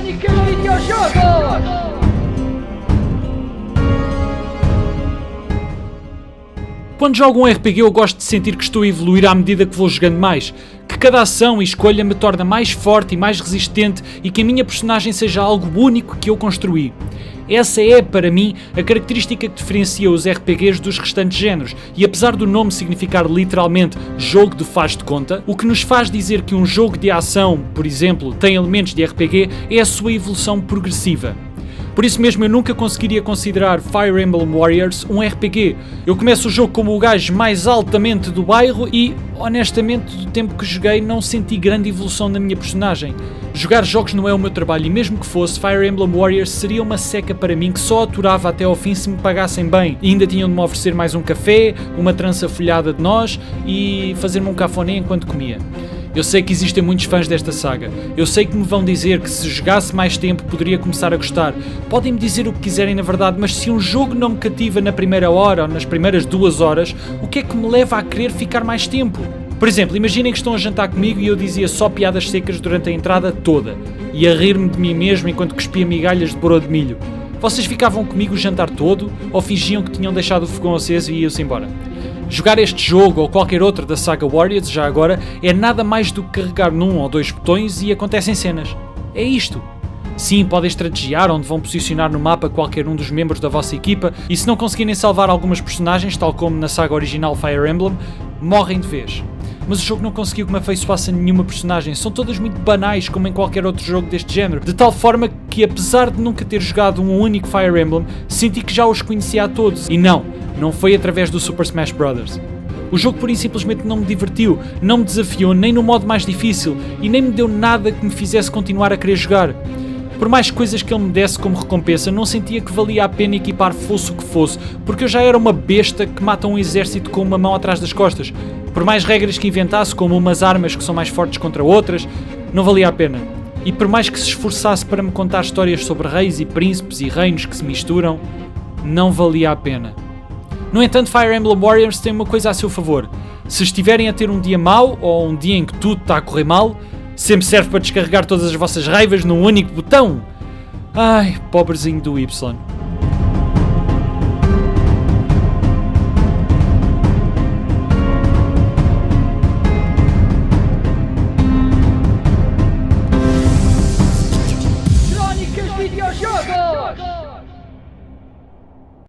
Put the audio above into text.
Crónicas Videojogos! Quando jogo um RPG eu gosto de sentir que estou a evoluir à medida que vou jogando mais, que cada ação e escolha me torna mais forte e mais resistente e que a minha personagem seja algo único que eu construí. Essa é, para mim, a característica que diferencia os RPGs dos restantes géneros, e apesar do nome significar literalmente jogo de faz de conta, o que nos faz dizer que um jogo de ação, por exemplo, tem elementos de RPG é a sua evolução progressiva. Por isso mesmo eu nunca conseguiria considerar Fire Emblem Warriors um RPG. Eu começo o jogo como o gajo mais altamente do bairro e, honestamente, do tempo que joguei não senti grande evolução na minha personagem. Jogar jogos não é o meu trabalho e mesmo que fosse, Fire Emblem Warriors seria uma seca para mim que só aturava até ao fim se me pagassem bem. E ainda tinham de me oferecer mais um café, uma trança folhada de nós e fazer-me um cafoné enquanto comia. Eu sei que existem muitos fãs desta saga. Eu sei que me vão dizer que se jogasse mais tempo poderia começar a gostar. Podem-me dizer o que quiserem na verdade, mas se um jogo não me cativa na primeira hora ou nas primeiras 2 horas, o que é que me leva a querer ficar mais tempo? Por exemplo, imaginem que estão a jantar comigo e eu dizia só piadas secas durante a entrada toda e a rir-me de mim mesmo enquanto cuspia migalhas de broa de milho. Vocês ficavam comigo o jantar todo ou fingiam que tinham deixado o fogão aceso e iam-se embora? Jogar este jogo ou qualquer outro da saga Warriors, já agora, é nada mais do que carregar num ou dois botões e acontecem cenas. É isto. Sim, podem estrategiar onde vão posicionar no mapa qualquer um dos membros da vossa equipa e se não conseguirem salvar algumas personagens, tal como na saga original Fire Emblem, morrem de vez. Mas o jogo não conseguiu que me afeiçoasse a nenhuma personagem, são todas muito banais como em qualquer outro jogo deste género, de tal forma que apesar de nunca ter jogado um único Fire Emblem, senti que já os conhecia a todos, e não foi através do Super Smash Bros. O jogo pura e simplesmente não me divertiu, não me desafiou nem no modo mais difícil e nem me deu nada que me fizesse continuar a querer jogar. Por mais coisas que ele me desse como recompensa, não sentia que valia a pena equipar fosse o que fosse, porque eu já era uma besta que mata um exército com uma mão atrás das costas. Por mais regras que inventasse, como umas armas que são mais fortes contra outras, não valia a pena. E por mais que se esforçasse para me contar histórias sobre reis e príncipes e reinos que se misturam, não valia a pena. No entanto, Fire Emblem Warriors tem uma coisa a seu favor. Se estiverem a ter um dia mau, ou um dia em que tudo está a correr mal, sempre serve para descarregar todas as vossas raivas num único botão. Ai, pobrezinho do Y. Crónicas Videojogos!